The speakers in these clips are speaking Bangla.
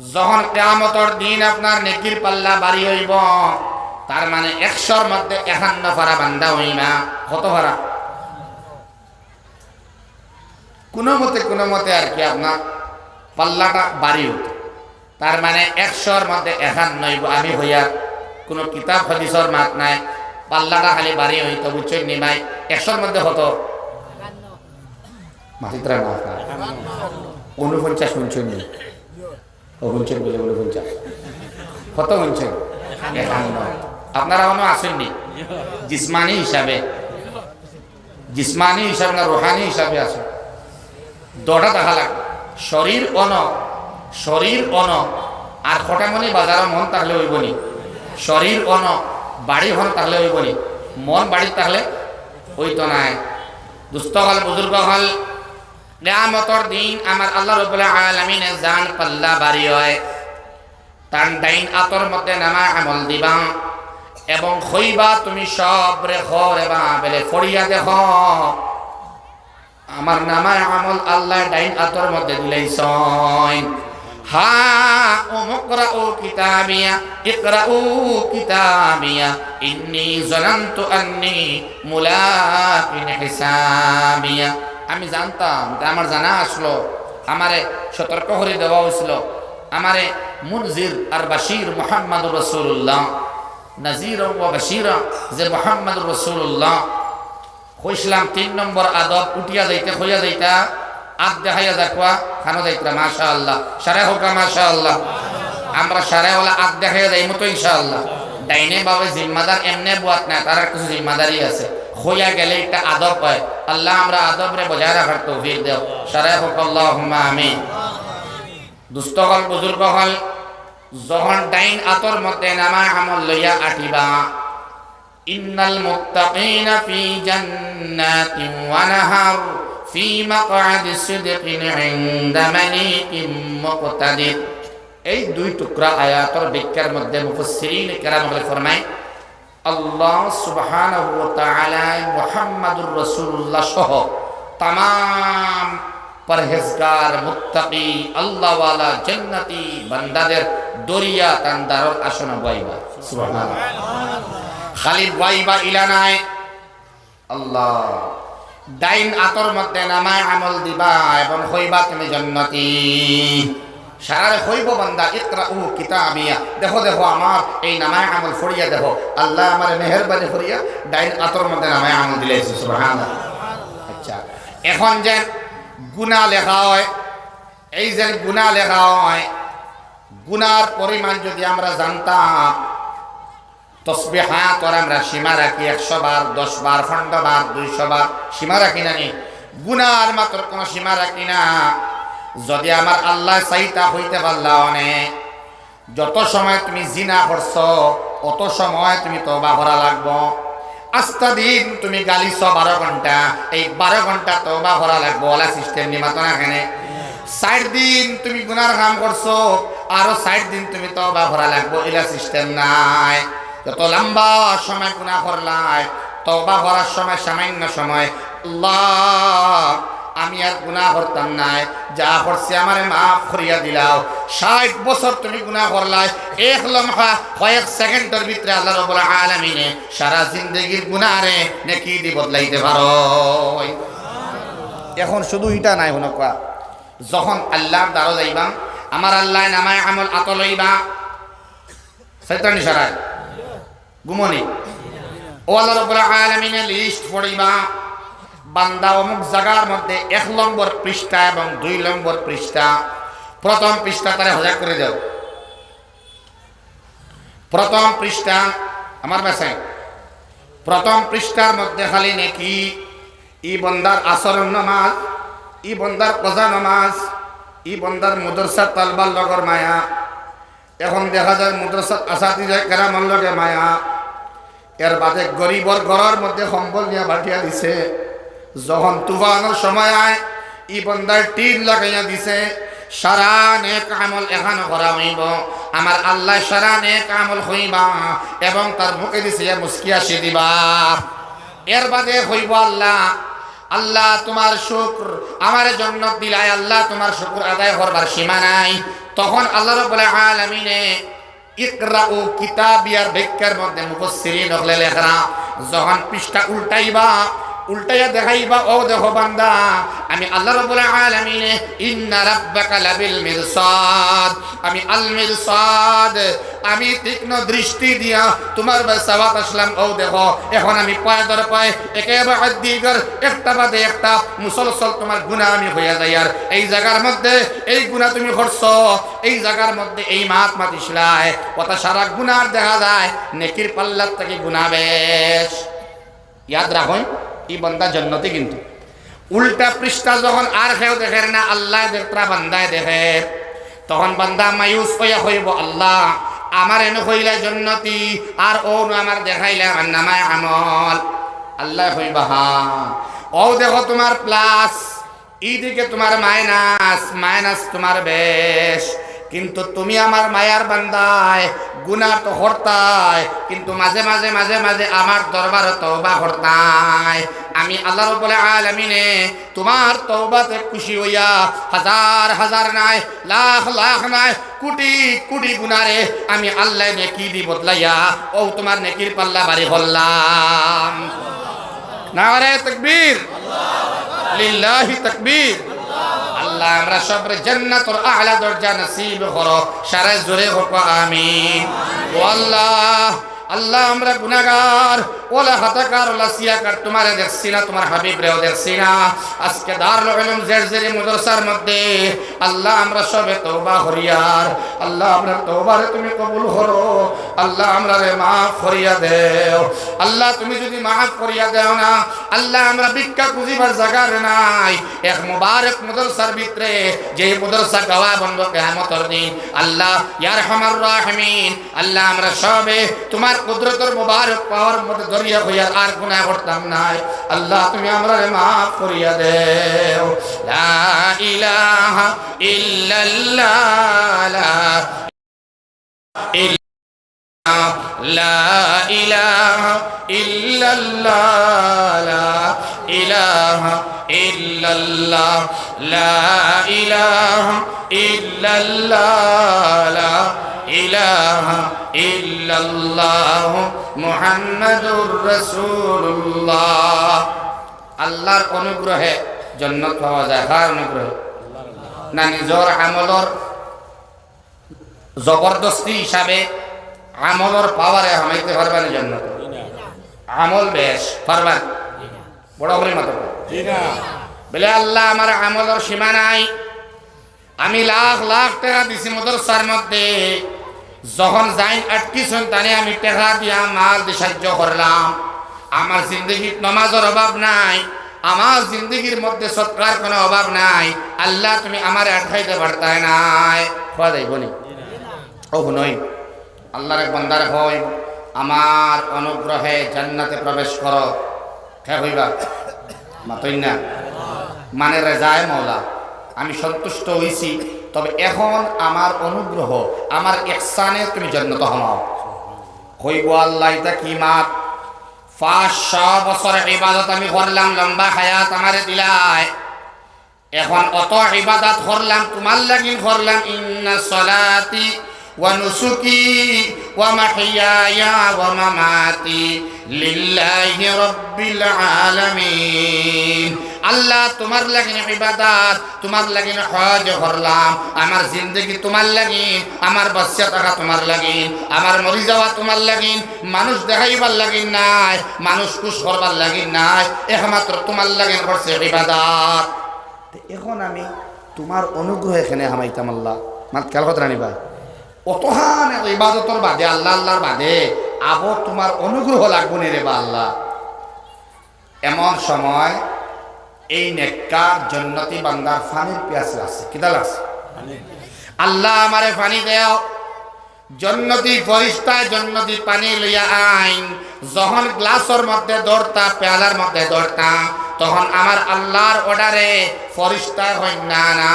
যখন কিয়ামতের দিন আপনার নেকির পাল্লা বাড়ি হইব, তার মানে 100-র মধ্যে 51 ফারা বান্দা হইবা। কত ফারা? কোনো মতে আর কি আপনার পাল্লাটা বাড়ি হতো, তার মানে 100-র মধ্যে 51 হইব। আমি হইয়া কোনো কিতাব হাদিসের মাত নাই, পাল্লাটা খালি বাড়ি হইতো, বুঝছেন নি ভাই? 100-র মধ্যে কত? মাতিত্রা না আপনার 49 শুনছেন নি? শুনছেন বলে 49 কত শুনছেন? 51। আপনারা এখনো আসেননি জিসমানি হিসাবে না রুহানি হিসাবে আছে? দটা দেখা লাগবে। শরীর অন আর খটামনি বাজার মন তাহলে হইবনি। শরীর অন বাড়ি হন তাহলে হইবনি, মন বাড়ি তাহলে হইতো নাই। দুস্থ হল, বুজুর্গ হল, কিয়ামতের দিন আমার আল্লাহ রাব্বুল আলামিনের জান পাল্লা বাড়ি হয়। তার ডাইন হাতের মধ্যে নামায় আমল দিবা এবং কইবা তুমি সব রেখরে বা বেলে ফড়িয়া দেখ আমার নামায় আমল আল্লাহ ডাইন হাতের মধ্যে দিলেইছেন। হা উমকরাউ কিতাবিয়া ইকরাউ কিতাবিয়া ইন্নী জানান্তু আন্নী মুলাকিন হিসাবিয়া। আমি জানতাম, আমার জানা আসলো, আমারে সতর্ক করে দেওয়া হয়েছিল, আমারে মুনজির আর বাশির মুহাম্মদুর রাসূলুল্লাহ, নাজির ও বাশিরা যে মুহাম্মদুর রাসূলুল্লাহ কইছিলাম। 3 নম্বর আদব উঠিয়া যাইতে হইয়া যাইতা আদ দেখাইয়া যাকওয়া খানো যাইতা। মাশাআল্লাহ, সারে হোকা মাশাআল্লাহ। আমরা সারেওয়ালা আদ দেখাইয়া যাইমু তো ইনশাআল্লাহ। ডাইনে বাবে জিম্মাদার এমনে বুয়াত না, তার কিছু জিম্মাদারি আছে। হইয়া গেলে একটা আদব হয়। আল্লাহ আমরা আদব রে বজায় রাখার তৌফিক দেও, সারে হোক আল্লাহুম্মা আমিন। দুস্থ হল, বুজুর্গ হল, যখন ডাইন আতর মধ্যে নামায় আমল লইয়া আঠিবা, ইন্নাল মুত্তাকিনা ফি জান্নাতিন ওয়া নাহার ফি মাকআদি সিদকিন ইনদা মালিকিন মুকতাদির। এই 2 টুকরা আয়াতের ব্যাখ্যার মধ্যে মুফাসসিরিন কেরাম ফরমায় আল্লাহ সুবহানাহু ওয়া তাআলা মুহাম্মাদুর রাসূলুল্লাহ সহ तमाम পরহেজগার মুত্তাকি আল্লাহওয়ালা জান্নাতি বান্দাদের দরিয়া তান্দারর আসন বইবা। সুবহানাল্লাহ। খালি বইবা ইলা নাই, আল্লাহ ডাইন আতর মধ্যে নামায় আমল দিবা এবং হইবা তুমি জান্নাতি। সারারে হইব বান্দা ইকরাউ কিতাবিয়া, দেখো আমার এই নামায় আমল ফড়িয়া দেখো, আল্লাহ আমার মেহেরবানি ফড়িয়া ডাইন আতর মধ্যে নামায় আমল দিলেছে। সুবহানাল্লাহ। আচ্ছা, এখন যে গুনাহ লেখা হয়, এই যে গুনাহ লেখা হয়, গুনার পরিমাণ যদি আমরা জানতাম, তসবিহাত আমরা সীমা রাখি 100 বার, 10 বার, 15 বার, 200 বার সীমা রাখি না নি? গুনার মাত্র কোনো সীমা রাখি না। যদি আমার আল্লাহ চাইতা হইতে পারলা অনেক, যত সময় তুমি জিনা করছো অত সময় তুমি তওবা করা লাগবো। আস্তা দিন তুমি গালিছ 12 ঘন্টা, এই 12 ঘন্টা তওবা করা লাগবো। ওলা সিস্টেম নিমাত না এখানে। 60 দিন তুমি গুনার কাম করছো, আরো 60 দিন তুমি তওবা করা লাগবো, এলা সিস্টেম নাই। যত লম্বা সময় গুনাহ করলাই, তওবা করার সময় সামান্য সময় আল্লাহ আমি আর গুনাহ করতাম নাই, যা করছি আমারে মাফ করিয়া দিলাও। 60 বছর তুমি গুনাহ করলাই, 1 লম্হা কয়েক সেকেন্ডের ভিতরে আল্লাহ রাব্বুল আলামিনে সারা জিন্দেগির গুনাহরে নেকি দি বদলাইতে পারো। এখন শুধু এটা নাই, হন কোয়া যখন আল্লাহর দ্বারা যাইবা, আমার আল্লাহ নামায় আমল আত লইবা, শয়তানি সারায় গুমনি ও আল্লাহ রাব্বুল আলামিনে লিস্ট পড়িবা। বান্দা অমুক জায়গার মধ্যে 1 নম্বর পৃষ্ঠা এবং 2 নম্বর পৃষ্ঠা, প্রথম পৃষ্ঠা তারা হজা করে দাও। প্রথম পৃষ্ঠা আমার বাসায়, প্রথম পৃষ্ঠার মধ্যে খালি নেকি, ই বন্দার আসরের নামাজ, ই বন্দার কজা নামাজ, ই বন্দার মাদ্রাসা তালবার লগর মায়া। এখন দেখা যায় মাদ্রাসাত আসাতিজা কেরামর লগে মায়া। এর বাদে গরিবর ঘরের মধ্যে সম্বল নিয়ে বাটিয়া দিছে। যখন তুফানের সময় আয়, ই বন্দার টিন লাগাইয়া দিছে। সারা নেক আমল এখানে করা হইব, আমার আল্লাহ সারা নেক আমল হইবা এবং তার মুখে দিছে মুস্কি আসি দিবা। এর বাদে হইব আল্লাহ আল্লাহ তোমার শুকর, আমার জান্নাত দিলাই, আল্লাহ তোমার শুকর আদায় করবার সীমা নাই। তখন আল্লাহ রাব্বুল আলামিনে ইকরাউ কিতাবিয়ার ব্যাখ্যার মধ্যে মুফাসসিরিন হলে লেখা, যখন পৃষ্ঠা উল্টাইয়া দেখাইবা, ও দেখো বান্দা, আমি আল্লাহ রাব্বুল আলামিন ইন্না রাব্বাকা লাবিল মিরসাদ, আমি আল মিরসাদ, আমি তীক্ষ্ণ দৃষ্টি দিয়া তোমার বাসাওয়াত আসলাম। ও দেখো এখন আমি পায় ধরে পায় একেবারে দিগর একটা বাদে একটা মুসলসল তোমার গুনাহ আমি হইয়া যাই। আর এই জায়গার মধ্যে এই গুনাহ তুমি করছো, এই জায়গার মধ্যে এই মাত মাতিসলাই কথা সারা গুনাহ দেখা যায়, নেকির পাল্লার থেকে গুনাহ বেশ। ইয়াদ রাখুন এই বান্দা জান্নাতি, কিন্তু উল্টা পৃষ্ঠা যখন আর কেউ দেখে না, আল্লাহ দেখরা বান্দায় দেখে, তখন বান্দা মায়ুস হইয়া হইব, আল্লাহ আমার এনে হইলা জান্নাতি আর ও আমার দেখাইলে আমার নামায় আমল। আল্লাহ হইবা হা, ও দেখো তোমার প্লাস, এইদিকে তোমার মাইনাস তোমার বেশ, কিন্তু তুমি আমার মায়ার বান্দায় গুনাহ তো হরতায়, কিন্তু মাঝে মাঝে আমার দরবারে তওবা হরতায়। আমি আল্লাহ রাব্বুল আলামিনে তোমার তওবাতে খুশি হইয়া হাজার নাই, লাখ নাই, কোটি গুনারে আমি আল্লাহ নেকি দি বদলাইয়া ও তোমার নেকির পাল্লা বাড়ি হল্লাম। নারে তাকবীর, লিল্লাহি তাকবীর। আল্লাহ আমরা সবরে জান্নাতুল আলা দরজা নসিব করো, সারা জোরে হোক আমিন। ও আল্লাহ আমরা গুনাহগার, ওলা হাতাকার, ওলা সিয়াকার, তোমারে দেখছি না, তোমার হাবিব রেও দেখছি না। আজকে দারুল উলুম জেরজেরি মাদ্রাসার মধ্যে আল্লাহ আমরা সবে তওবা করিয়ার, আল্লাহ আমরা তওবারে তুমি কবুল করো, আল্লাহ আমরা রে মাফ করিয়া দেও। আল্লাহ তুমি যদি মাফ করিয়া দেও না, আল্লাহ আমরা ভিক্ষা খুঁজিবার জায়গার নাই, এক মুবারক মাদ্রাসার ভিতরে যে মাদ্রাসা গাওয়া বন্ধ কিয়ামতের দিন, আল্লাহ ইয়া আরহামার রাহিমিন, আল্লাহ আমরা সবে তোমার কুদরতের মুবারক পাওয়ার মধ্যে দরিয়া হইয়া আর গুনাহ করতাম নাই। আল্লাহ তুমি আমরারে maaf করিয়া দেও। লা ইলাহা ইল্লাল্লাহ, লা ইলাহা ইল্লাল্লাহ, লা ইলাহা ইল্লাল্লাহ, লা ইলাহা ইল্লাল্লাহ, লা ইলাহা ইল্লাল্লাহ মুহাম্মাদুর রাসূলুল্লাহ। আল্লাহর অনুগ্রহে জান্নাত পাওয়া যায়। কার অনুগ্রহে? না নিজের আমলর জবরদস্তি হিসাবে আমলর পাওয়ারে হামাইতে পারবেন জান্নাত? আমল বেশ পারবেন, বড় করে মত বলে আল্লাহ আমার আমলর সীমা নাই, আমি লাখ লাখ টাকা দিছি মাদ্রাসার মধ্যে, যখন যাইন আটকিছেন তানে আমি টাকা দিয়া মাল দিয়ে সাহায্য করলাম। আমার জিন্দগির নামাজের অভাব নাই, আমার জিন্দগির মধ্যে সৎকার কোনো অভাব নাই। আল্লাহ তুমি আমার আটকাইতে পারতাই নাই, খোয়া যাইব নি? ও নই, আল্লাহর এক বান্দার হয় আমার অনুগ্রহে জান্নাতে প্রবেশ করো, কে হইবা? মাতই না মানে রেজায় মওলা, আমি সন্তুষ্ট হইছি, তবে এখন আমার অনুগ্রহ আমার ইহসানে তুমি জান্নাত হমাও। হইব আল্লাহ এটা কি মাত? 500 বছর ইবাদত আমি করলাম, লম্বা হায়াত আমারে দিলাই, এখন অত ইবাদত করলাম তোমার লাগি করলাম। ইন্না সলাতি ওয়া নুসুকি ওয়া মাহইয়ায়া ওয়া মামাতি লিল্লাহি রাব্বিল আলামিন। আল্লাহ তোমার লাগি ইবাদত, তোমার লাগি হজ করলাম, আমার জিন্দগি তোমার লাগি, আমার বাচ্চা থাকা তোমার লাগি, আমার মরি যাওয়া তোমার লাগি, মানুষ দেখাইবার লাগি নাই, মানুষ খুশ করবার লাগি নাই, একমাত্র তোমার লাগি করছে ইবাদত। এখন আমি তোমার অনুগ্রহ এখানে হামাইতাম আল্লাহ, মাত কাল কথা রানিবা অতহান ইবাদতর বাদে আল্লাহর বাদে আবো তোমার অনুগ্রহ লাগবো নি রে বা আল্লাহ। এমন সময় এই নেককার জান্নাতি বান্দার পানির পিয়াস লাগছে, কিতা লাগছে? আল্লাহ আমারে পানি দেও। জান্নাতি ফেরেশতা জান্নাতি পানি লইয়া আইন, যখন গ্লাসের মধ্যে ধরতা, পেয়ালার মধ্যে ধরতা, তখন আমার আল্লাহর অর্ডারে ফেরেশতা হইন না না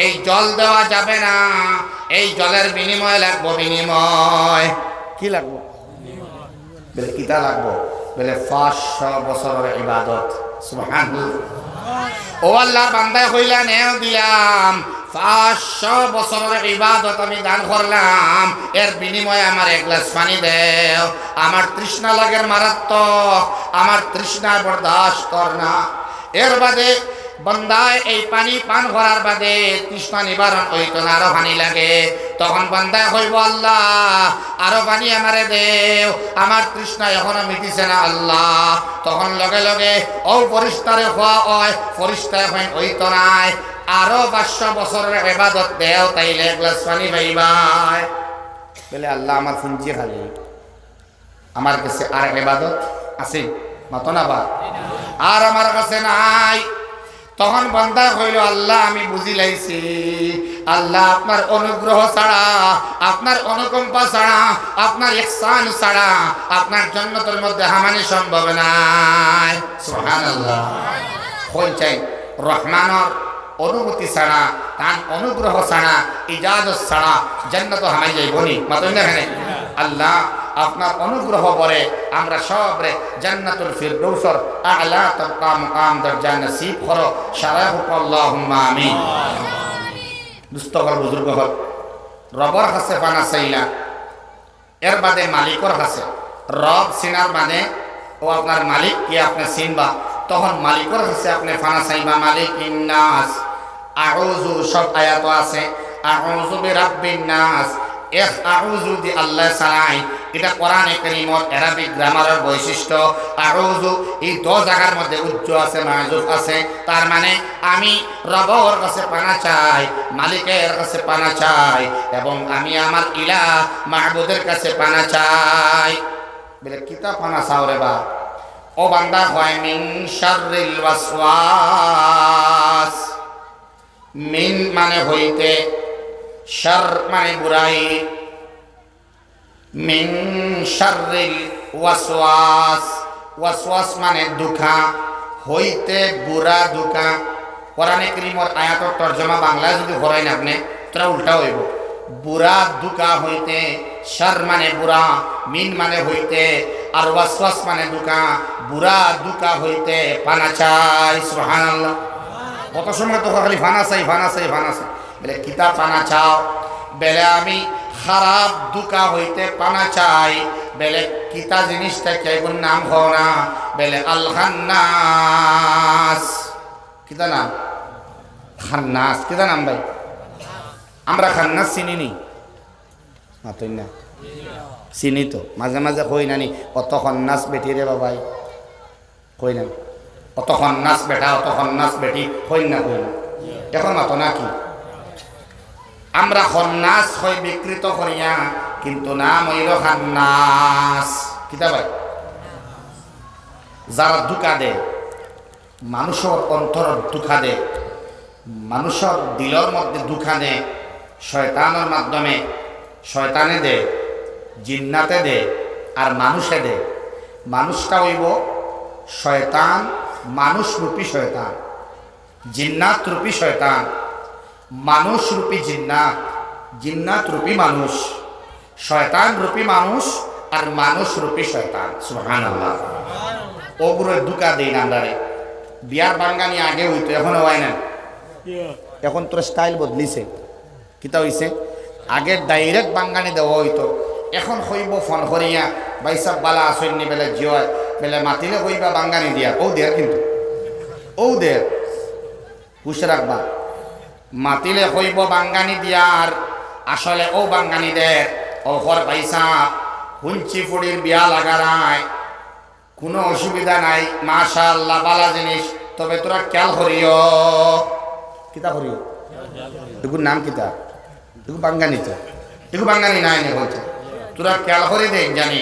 এই জল দেওয়া যাবে না, এই জলের বিনিময় লাগবো। বিনিময় কি লাগবো? বলে কিতা লাগবো? বলে 500 বছরের ইবাদত। সুবহানাল্লাহ। ও আল্লাহর বান্দায় কইলা নেও দিলাম 500 বছরের ইবাদত আমি দান করলাম, এর বিনিময়ে আমার এক গ্লাস পানি দেও। আমার তৃষ্ণা লাগে মারাত্মক, আমার তৃষ্ণা বরদাস্ত কর না। এর বাদে বান্দায় এই পানি পান করার বাদে তৃষ্ণা নিবারণ হইতো না, আরো পানি লাগে। তখন বান্দায় কইব আল্লাহ আরো পানি আমারে দেও, আমার তৃষ্ণা এখনো মিটিছে না আল্লাহ। তখন লগে লগে ও ফরিস্তারে খোয়া হয়, ফরিস্তায় হইতো নাই, আরো 500 বছরের ইবাদত দেও, তাইলে এক গ্লাস পানি পাইবাই। বলে আল্লাহ আমার ফুঞ্জি খালি, আমার কাছে আর ইবাদত আছে মত না বা আর আমার কাছে নাই। তখন বান্দা কইল আল্লাহ আমি বুঝি লাইছি, আল্লাহ আপনার অনুগ্রহ ছাড়া, আপনার অনুকম্পা ছাড়া, আপনার ইহসান ছাড়া আপনার জান্নাতের মধ্যে হামানি সম্ভব নাই। সুবহানাল্লাহ। কই চাই রহমানের অনুমতি ছাড়া, তার অনুগ্রহ ছাড়া, ইজাজত ছাড়া জান্নাত হামাই যাইবনি মাতই না এখানে। আল্লাহ আপনার অনুগ্রহ পরে আমরা সবরে জান্নাতুল ফিরদৌসর আলা তাবকা মুকাম দরজা নসিব করো, শারাহুক আল্লাহুম্মা আমিন। দুস্তগর বুজুর্গ হল রবর কাছে পানা চাইলা, এর বাদে মালিকর কাছে। রব চিনার মানে ও আপনার মালিক কি আপনি চিনবা, তখন মালিকর কাছে আপনি পানা চাইবা। মালিক ইন্নাস, আউযু সব আয়াত আছে, আউযু বিরাব্বিন নাস। এক আউযু দি আল্লাহ ছাড়াই, এটা কোরআনে কারীমর আরবিক গ্রামারের বৈশিষ্ট্য। আউযু এই 2 জায়গার মধ্যে উজ্জ আছে, মাযুফ আছে। তার মানে আমি রবের কাছে পানা চাই, মালিকের কাছে পানা চাই, এবং আমি আমার ইলাহ মাহবুদের কাছে পানা চাই। বলে কিতা পানা চাও রে বা? ও বান্দা হয় মিন শাররিল ওয়াসওয়াস। মিন মানে হইতে, শার মানে বুরাই। মিন শাররিল ওয়াসওয়াস, ওয়াসওয়াস মানে দুঃখা, হইতে বুরা দুঃখা। কোরআনে কারীমের আয়াতের তরজমা বাংলায় যদি করেন আপনি তাহলে উল্টা হইব। বুরা দুঃখা হইতে, শার মানে বুরা, মিন মানে হইতে, আর ওয়াসওয়াস মানে দুঃখা। বুরা দুঃখা হইতে পানা চাই। সুবহানাল্লাহ। কত সময় তো খালি ফানা চাই, ফানা চাই, ফানা চাই। বলে কিতা পানা চাও? বেলে আমি খারাপ দুকা হইতে পানা চাই। বেলে কিতা জিনিসটা কেগুন নাম হও না? বেলে আল খান্নাস। কিতা নাম? খান্নাস। কিতা নাম ভাই? আমরা খান্নাস চিনি নি? মাতই না চিনি তো, মাঝে মাঝে কই নানি অত খন্নাস বেটি রে বাবাই, কই না অত খন্নাস বেটা, অত খন্নাস বেটি, কই না কই না। এখন মাত না কি আমরা খন্নাস হই বিকৃত করিয়া, কিন্তু নাম হইল খান্নাস। কিতা ভাই? যারা দুঃখা দে, মানুষের অন্তর দুঃখা দে, মানুষের দিলর মধ্যে দুঃখা দে, শয়তানের মাধ্যমে, শয়তানে দে, জিন্নাতে দে, আর মানুষে দে। মানুষটা হইব শয়তান, মানুষ রূপী শয়তান, জিন্নাত রূপী শয়তান, মানুষ রূপী জিন্নাত, জিন্নাত রূপী মানুষ, শয়তান রূপী মানুষ, আর মানুষ রূপী শয়তান। সুবহানাল্লাহ। ওগুলোর দুকা দেই না আমরা। বিয়ার বাঙ্গানি আগে হইতো, এখন হয় না। এখন তোর স্টাইল বদলিছে। কিতা হইছে? আগে ডাইরেক্ট বাঙ্গানি দেওয়া হইতো, এখন হইব ফোন করিয়া ভাই সাহেব বালা আসেননি, বেলে জিয় বেলে মাতিলে কইবা বাঙ্গানি দিয়া। ও দের কিন্তু ও দের হুশ রাখবা, মাতিলে কইব বাঙ্গানি দিয়ার, আসলে ও বাঙ্গানি দের। ও ঘর ভাই সাহেব হুঞ্চি ফুড়ির বিয়া লাগারায় কোনো অসুবিধা নাই, মাশাআল্লাহ বালা জিনিস, তবে তোরা খেয়াল করিও। কিতা করিও? এগুর নাম কিতা? এগু বাঙ্গানি তো, এগু বাঙ্গানি নাই নে বলছে, তোরা খেয়াল করে দেখ জানি